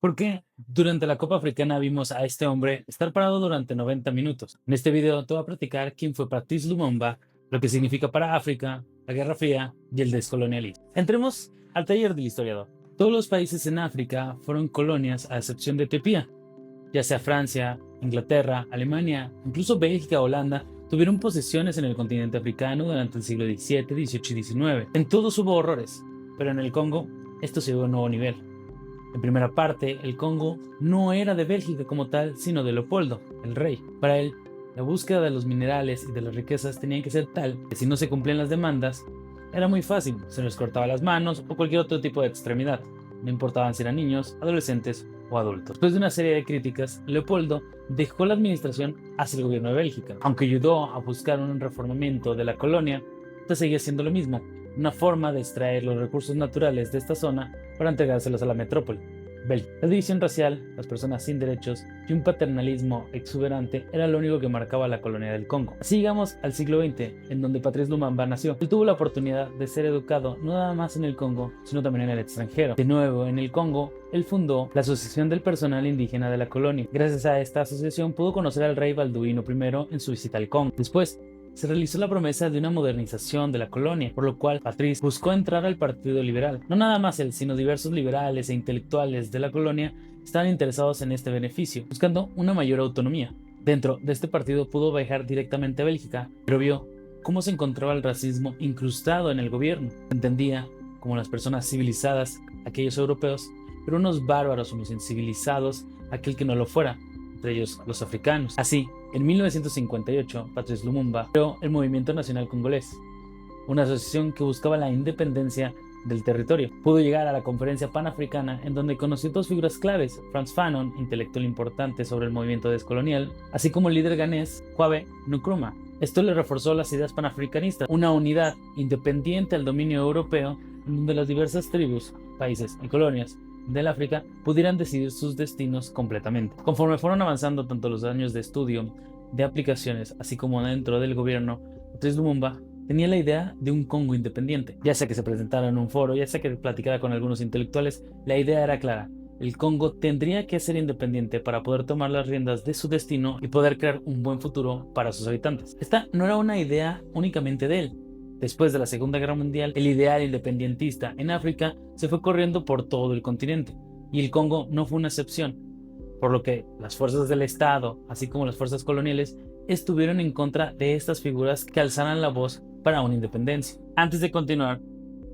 Porque durante la Copa Africana vimos a este hombre estar parado durante 90 minutos. En este video te voy a platicar quién fue Patrice Lumumba, lo que significa para África, la Guerra Fría y el descolonialismo. Entremos al taller del historiador. Todos los países en África fueron colonias a excepción de Etiopía. Ya sea Francia, Inglaterra, Alemania, incluso Bélgica o Holanda, tuvieron posesiones en el continente africano durante el siglo XVII, XVIII y XIX. En todos hubo horrores, pero en el Congo esto se llevó a un nuevo nivel. En primera parte, el Congo no era de Bélgica como tal, sino de Leopoldo, el rey. Para él, la búsqueda de los minerales y de las riquezas tenía que ser tal que si no se cumplían las demandas, era muy fácil, se les cortaba las manos o cualquier otro tipo de extremidad, no importaban si eran niños, adolescentes o adultos. Después de una serie de críticas, Leopoldo dejó la administración hacia el gobierno de Bélgica. Aunque ayudó a buscar un reformamiento de la colonia, esto seguía siendo lo mismo, una forma de extraer los recursos naturales de esta zona para entregárselos a la metrópoli, Bélgica. La división racial, las personas sin derechos y un paternalismo exuberante era lo único que marcaba la colonia del Congo. Así llegamos al siglo XX, en donde Patrice Lumumba nació. Él tuvo la oportunidad de ser educado no nada más en el Congo, sino también en el extranjero. De nuevo, en el Congo, él fundó la Asociación del Personal Indígena de la Colonia. Gracias a esta asociación pudo conocer al rey Balduino I en su visita al Congo. Después, se realizó la promesa de una modernización de la colonia, por lo cual Patrice buscó entrar al Partido Liberal. No nada más él, sino diversos liberales e intelectuales de la colonia estaban interesados en este beneficio, buscando una mayor autonomía. Dentro de este partido pudo viajar directamente a Bélgica, pero vio cómo se encontraba el racismo incrustado en el gobierno. Entendía como las personas civilizadas, aquellos europeos, pero unos bárbaros, unos incivilizados, aquel que no lo fuera, entre ellos los africanos. Así, en 1958, Patrice Lumumba creó el Movimiento Nacional Congolés, una asociación que buscaba la independencia del territorio. Pudo llegar a la Conferencia Panafricana, en donde conoció dos figuras claves: Frantz Fanon, intelectual importante sobre el movimiento descolonial, así como el líder ganés Kwame Nkrumah. Esto le reforzó las ideas panafricanistas, una unidad independiente al dominio europeo, en donde las diversas tribus, países y colonias del África pudieran decidir sus destinos completamente. Conforme fueron avanzando tanto los años de estudio, de aplicaciones, así como dentro del gobierno, Patrice Lumumba tenía la idea de un Congo independiente. Ya sea que se presentara en un foro, ya sea que platicara con algunos intelectuales, la idea era clara: el Congo tendría que ser independiente para poder tomar las riendas de su destino y poder crear un buen futuro para sus habitantes. Esta no era una idea únicamente de él. Después de la Segunda Guerra Mundial, el ideal independentista en África se fue corriendo por todo el continente, y el Congo no fue una excepción, por lo que las fuerzas del Estado, así como las fuerzas coloniales, estuvieron en contra de estas figuras que alzaran la voz para una independencia. Antes de continuar,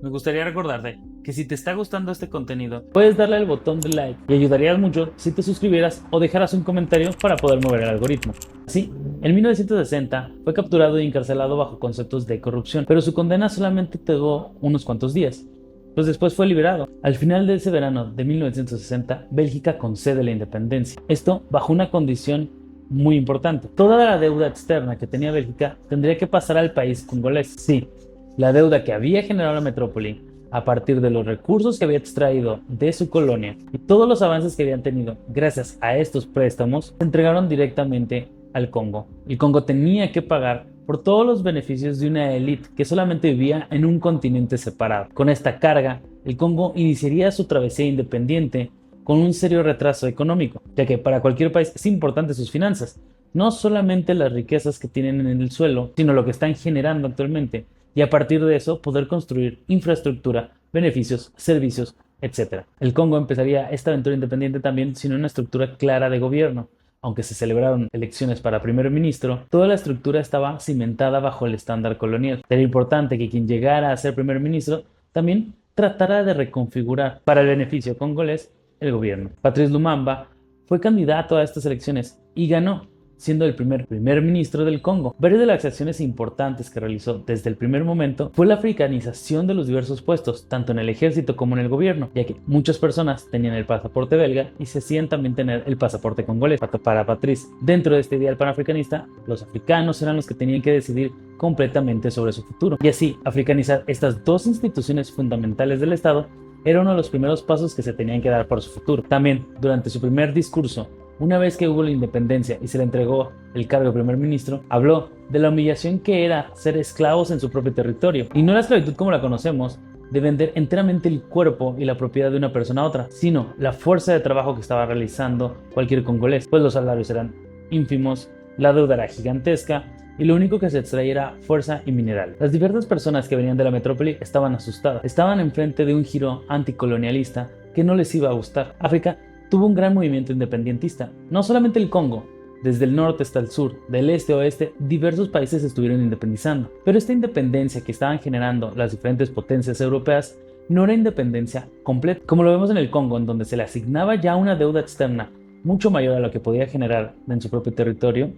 me gustaría recordarte que si te está gustando este contenido, puedes darle al botón de like y ayudarías mucho si te suscribieras o dejaras un comentario para poder mover el algoritmo. Así, en 1960 fue capturado y encarcelado bajo conceptos de corrupción, pero su condena solamente duró unos cuantos días, pues después fue liberado. Al final de ese verano de 1960, Bélgica concede la independencia. Esto bajo una condición muy importante: toda la deuda externa que tenía Bélgica tendría que pasar al país congolés. Sí, la deuda que había generado la metrópoli a partir de los recursos que había extraído de su colonia y todos los avances que habían tenido gracias a estos préstamos, se entregaron directamente al Congo. El Congo tenía que pagar por todos los beneficios de una élite que solamente vivía en un continente separado. Con esta carga, el Congo iniciaría su travesía independiente con un serio retraso económico, ya que para cualquier país es importante sus finanzas, no solamente las riquezas que tienen en el suelo, sino lo que están generando actualmente, y a partir de eso poder construir infraestructura, beneficios, servicios, etc. El Congo empezaría esta aventura independiente también sin una estructura clara de gobierno. Aunque se celebraron elecciones para primer ministro, toda la estructura estaba cimentada bajo el estándar colonial. Era importante que quien llegara a ser primer ministro también tratara de reconfigurar para el beneficio congolés el gobierno. Patrice Lumumba fue candidato a estas elecciones y ganó, siendo el primer ministro del Congo. Varias de las acciones importantes que realizó desde el primer momento fue la africanización de los diversos puestos, tanto en el ejército como en el gobierno, ya que muchas personas tenían el pasaporte belga y se hacían también tener el pasaporte congolés. Para Patrice, dentro de este ideal panafricanista, los africanos eran los que tenían que decidir completamente sobre su futuro. Y así, africanizar estas dos instituciones fundamentales del Estado era uno de los primeros pasos que se tenían que dar por su futuro. También, durante su primer discurso, una vez que hubo la independencia y se le entregó el cargo de primer ministro, habló de la humillación que era ser esclavos en su propio territorio. Y no la esclavitud como la conocemos, de vender enteramente el cuerpo y la propiedad de una persona a otra, sino la fuerza de trabajo que estaba realizando cualquier congolés, pues los salarios eran ínfimos, la deuda era gigantesca y lo único que se extraía era fuerza y mineral. Las diversas personas que venían de la metrópoli estaban asustadas, estaban enfrente de un giro anticolonialista que no les iba a gustar. África tuvo un gran movimiento independentista, no solamente el Congo. Desde el norte hasta el sur, del este a oeste, diversos países se estuvieron independizando. Pero esta independencia que estaban generando las diferentes potencias europeas no era independencia completa. Como lo vemos en el Congo, en donde se le asignaba ya una deuda externa mucho mayor a lo que podía generar en su propio territorio,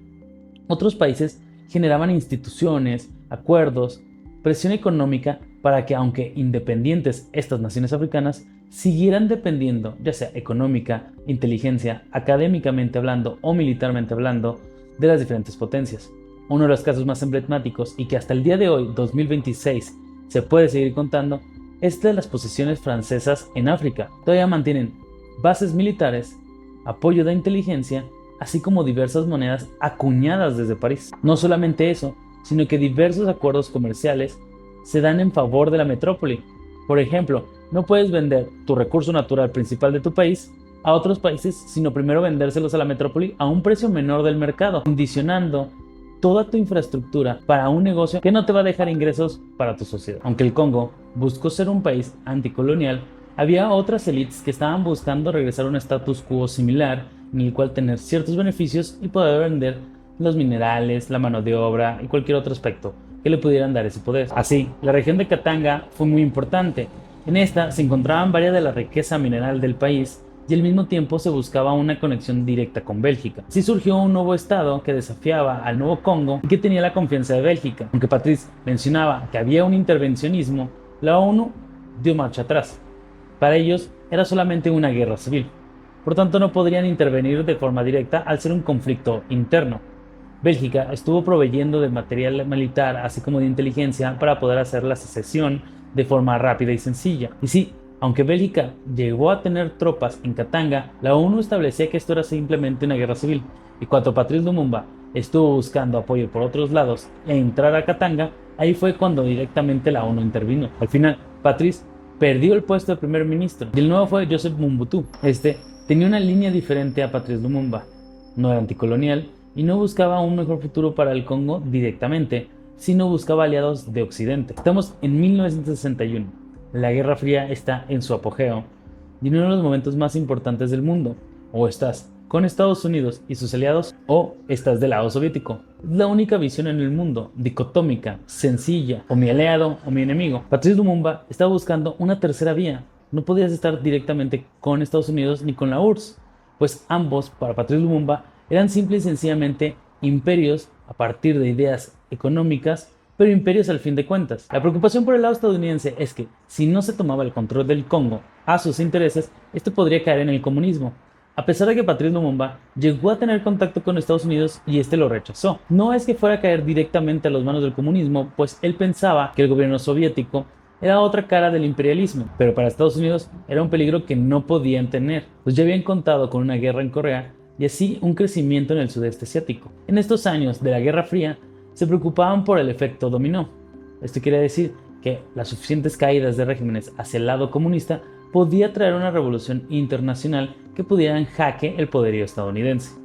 otros países generaban instituciones, acuerdos, presión económica para que, aunque independientes estas naciones africanas, siguieran dependiendo, ya sea económica, inteligencia, académicamente hablando o militarmente hablando, de las diferentes potencias. Uno de los casos más emblemáticos y que hasta el día de hoy, 2026, se puede seguir contando, es de las posesiones francesas en África. Todavía mantienen bases militares, apoyo de inteligencia, así como diversas monedas acuñadas desde París. No solamente eso, sino que diversos acuerdos comerciales se dan en favor de la metrópoli. Por ejemplo, no puedes vender tu recurso natural principal de tu país a otros países, sino primero vendérselos a la metrópoli a un precio menor del mercado, condicionando toda tu infraestructura para un negocio que no te va a dejar ingresos para tu sociedad. Aunque el Congo buscó ser un país anticolonial, había otras élites que estaban buscando regresar a un status quo similar, en el cual tener ciertos beneficios y poder vender los minerales, la mano de obra y cualquier otro aspecto que le pudieran dar ese poder. Así, la región de Katanga fue muy importante. En esta se encontraban varias de la riqueza mineral del país y al mismo tiempo se buscaba una conexión directa con Bélgica. Así surgió un nuevo estado que desafiaba al nuevo Congo y que tenía la confianza de Bélgica. Aunque Patrice mencionaba que había un intervencionismo, la ONU dio marcha atrás. Para ellos era solamente una guerra civil. Por tanto, no podrían intervenir de forma directa al ser un conflicto interno. Bélgica estuvo proveyendo de material militar así como de inteligencia para poder hacer la secesión de forma rápida y sencilla. Y sí, aunque Bélgica llegó a tener tropas en Katanga, la ONU establecía que esto era simplemente una guerra civil. Y cuando Patrice Lumumba estuvo buscando apoyo por otros lados e entrar a Katanga, ahí fue cuando directamente la ONU intervino. Al final, Patrice perdió el puesto de primer ministro y el nuevo fue Joseph Mobutu. Este tenía una línea diferente a Patrice Lumumba. No era anticolonial y no buscaba un mejor futuro para el Congo directamente, sino buscaba aliados de Occidente. Estamos en 1961. La Guerra Fría está en su apogeo y en uno de los momentos más importantes del mundo. O estás con Estados Unidos y sus aliados o estás del lado soviético. Es la única visión en el mundo, dicotómica, sencilla, o mi aliado o mi enemigo. Patrice Lumumba estaba buscando una tercera vía. No podías estar directamente con Estados Unidos ni con la URSS, pues ambos, para Patrice Lumumba, eran simple y sencillamente imperios a partir de ideas económicas, pero imperios al fin de cuentas. La preocupación por el lado estadounidense es que, si no se tomaba el control del Congo a sus intereses, esto podría caer en el comunismo. A pesar de que Patrice Lumumba llegó a tener contacto con Estados Unidos y este lo rechazó. No es que fuera a caer directamente a las manos del comunismo, pues él pensaba que el gobierno soviético era otra cara del imperialismo, pero para Estados Unidos era un peligro que no podían tener, pues ya habían contado con una guerra en Corea y así un crecimiento en el sudeste asiático. En estos años de la Guerra Fría se preocupaban por el efecto dominó. Esto quiere decir que las suficientes caídas de regímenes hacia el lado comunista podía traer una revolución internacional que pudiera en jaque el poderío estadounidense.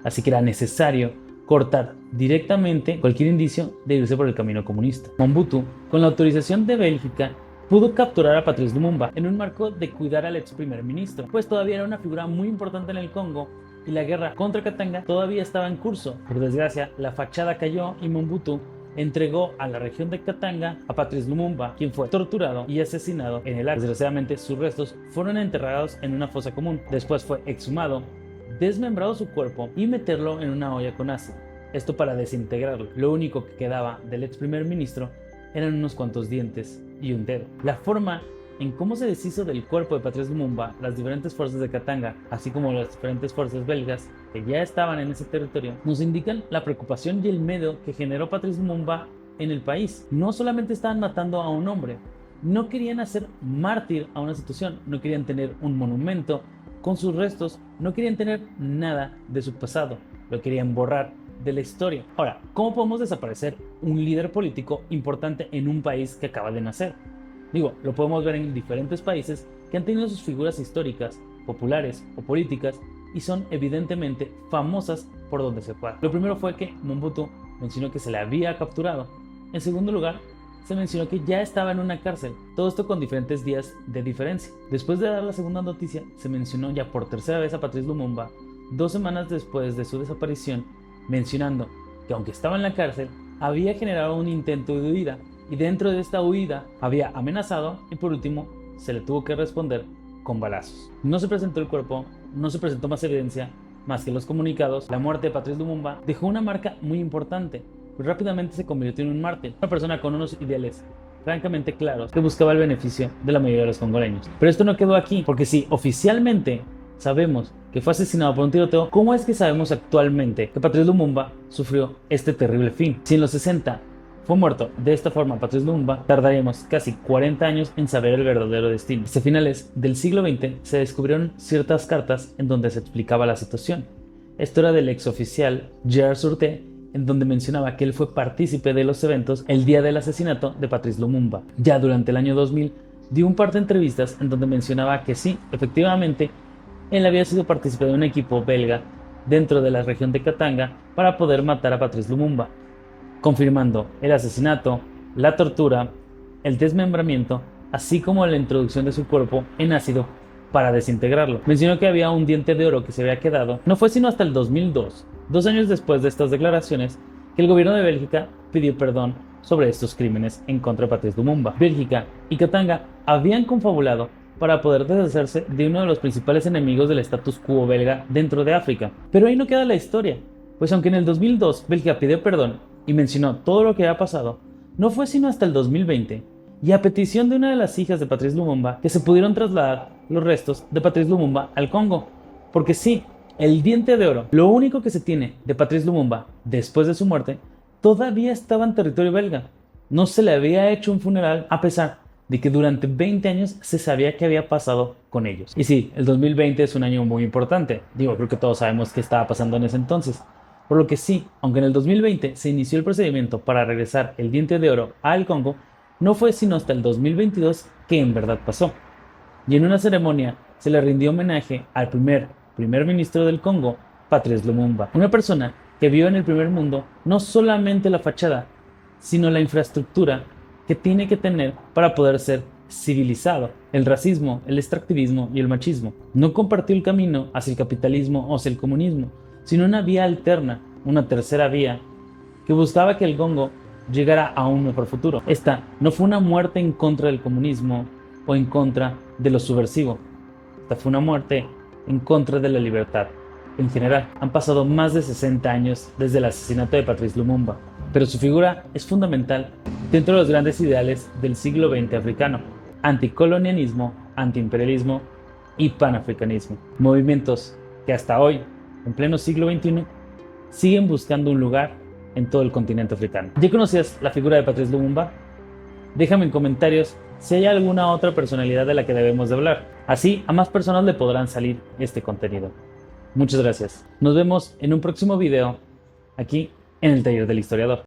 Así que era necesario cortar directamente cualquier indicio de irse por el camino comunista. Mobutu, con la autorización de Bélgica, pudo capturar a Patrice Lumumba en un marco de cuidar al ex primer ministro, pues todavía era una figura muy importante en el Congo y la guerra contra Katanga todavía estaba en curso. Por desgracia, la fachada cayó y Mobutu entregó a la región de Katanga a Patrice Lumumba, quien fue torturado y asesinado en el acto. Desgraciadamente, sus restos fueron enterrados en una fosa común. Después fue exhumado, desmembrado su cuerpo y meterlo en una olla con ácido. Esto para desintegrarlo. Lo único que quedaba del ex primer ministro eran unos cuantos dientes y un dedo. La forma en cómo se deshizo del cuerpo de Patrice Lumumba, las diferentes fuerzas de Katanga, así como las diferentes fuerzas belgas que ya estaban en ese territorio, nos indican la preocupación y el miedo que generó Patrice Lumumba en el país. No solamente estaban matando a un hombre, no querían hacer mártir a una situación, no querían tener un monumento con sus restos, no querían tener nada de su pasado, lo querían borrar de la historia. Ahora, ¿cómo podemos desaparecer un líder político importante en un país que acaba de nacer? Lo podemos ver en diferentes países que han tenido sus figuras históricas, populares o políticas y son evidentemente famosas por donde se para. Lo primero fue que Mobutu mencionó que se le había capturado. En segundo lugar, se mencionó que ya estaba en una cárcel, todo esto con diferentes días de diferencia. Después de dar la segunda noticia, se mencionó ya por tercera vez a Patrice Lumumba, 2 semanas después de su desaparición, mencionando que aunque estaba en la cárcel, había generado un intento de huida, y dentro de esta huida había amenazado y por último se le tuvo que responder con balazos. No se presentó el cuerpo, no se presentó más evidencia, más que los comunicados. La muerte de Patrice Lumumba dejó una marca muy importante, pues rápidamente se convirtió en un mártir, una persona con unos ideales francamente claros que buscaba el beneficio de la mayoría de los congoleños. Pero esto no quedó aquí, porque si oficialmente sabemos que fue asesinado por un tiroteo, ¿cómo es que sabemos actualmente que Patrice Lumumba sufrió este terrible fin? Si en los 60 fue muerto de esta forma Patrice Lumumba, tardaríamos casi 40 años en saber el verdadero destino. Hacia finales del siglo XX se descubrieron ciertas cartas en donde se explicaba la situación. Esto era del exoficial Gerard Surté, en donde mencionaba que él fue partícipe de los eventos el día del asesinato de Patrice Lumumba. Ya durante el año 2000 dio un par de entrevistas en donde mencionaba que sí, efectivamente, él había sido partícipe de un equipo belga dentro de la región de Katanga para poder matar a Patrice Lumumba, confirmando el asesinato, la tortura, el desmembramiento, así como la introducción de su cuerpo en ácido para desintegrarlo. Mencionó que había un diente de oro que se había quedado. No fue sino hasta el 2002, 2 años después de estas declaraciones, que el gobierno de Bélgica pidió perdón sobre estos crímenes en contra de Patrice Lumumba. Bélgica y Katanga habían confabulado para poder deshacerse de uno de los principales enemigos del status quo belga dentro de África. Pero ahí no queda la historia, pues aunque en el 2002 Bélgica pidió perdón y mencionó todo lo que había pasado, no fue sino hasta el 2020, y a petición de una de las hijas de Patrice Lumumba, que se pudieron trasladar los restos de Patrice Lumumba al Congo. Porque sí, el diente de oro, lo único que se tiene de Patrice Lumumba después de su muerte, todavía estaba en territorio belga. No se le había hecho un funeral a pesar de que durante 20 años se sabía qué había pasado con ellos. Y sí, el 2020 es un año muy importante. Creo que todos sabemos qué estaba pasando en ese entonces. Por lo que sí, aunque en el 2020 se inició el procedimiento para regresar el diente de oro al Congo, no fue sino hasta el 2022 que en verdad pasó. Y en una ceremonia se le rindió homenaje al primer ministro del Congo, Patrice Lumumba, una persona que vio en el primer mundo no solamente la fachada, sino la infraestructura que tiene que tener para poder ser civilizado. El racismo, el extractivismo y el machismo. No compartió el camino hacia el capitalismo o hacia el comunismo, sino una vía alterna, una tercera vía, que buscaba que el Congo llegara a un mejor futuro. Esta no fue una muerte en contra del comunismo o en contra de lo subversivo. Esta fue una muerte en contra de la libertad. En general, han pasado más de 60 años desde el asesinato de Patrice Lumumba, pero su figura es fundamental dentro de los grandes ideales del siglo XX africano: anticolonialismo, antiimperialismo y panafricanismo. Movimientos que hasta hoy, en pleno siglo XXI, siguen buscando un lugar en todo el continente africano. ¿Ya conocías la figura de Patrice Lumumba? Déjame en comentarios si hay alguna otra personalidad de la que debemos de hablar. Así a más personas le podrán salir este contenido. Muchas gracias. Nos vemos en un próximo video aquí en el Taller del Historiador.